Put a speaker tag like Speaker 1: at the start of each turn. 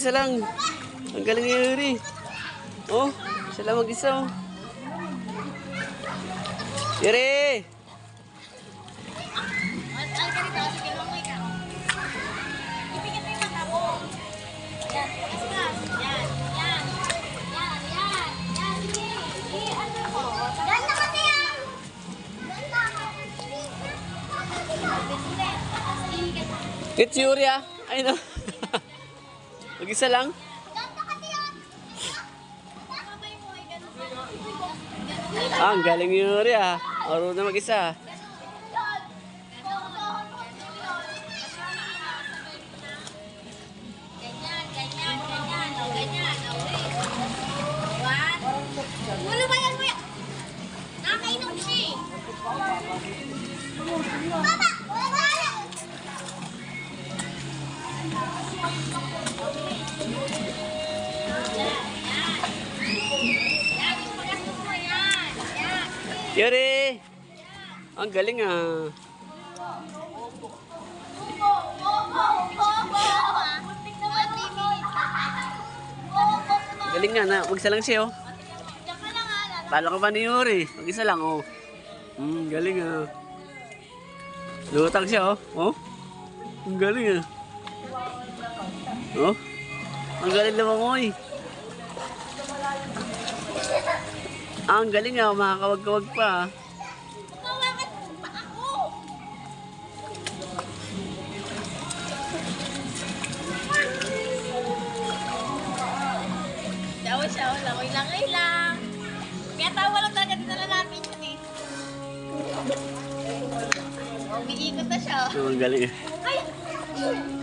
Speaker 1: Isa lang. Ang galing ni Yuri. Oh, isa lang mag-isa oh. Yuri! It's Yuri ah. Ay no. Mag-isa lang. Ah, ang galing ni Yuri ah. Marunong na mag-isa.
Speaker 2: Wala ba yan mo yan? Nakakainom siya eh. Papa! Wala ba yan?
Speaker 1: Yuri! Ang galing ah. Galing nga na. Mag-isa lang siya oh. Palo ka pa ni Yuri. Mag-isa lang oh. Galing ah. Lutang siya oh. Oh. Ang galing ah. Oh. Ang galing lumangoy. Ang galing ah. Makakawag-kawag pa ah.
Speaker 2: Dawa siya, langoy lang. Kaya tawa lang talaga dinala namin yun eh. Umiikot na siya.
Speaker 1: Ang galing ah.
Speaker 2: Ay!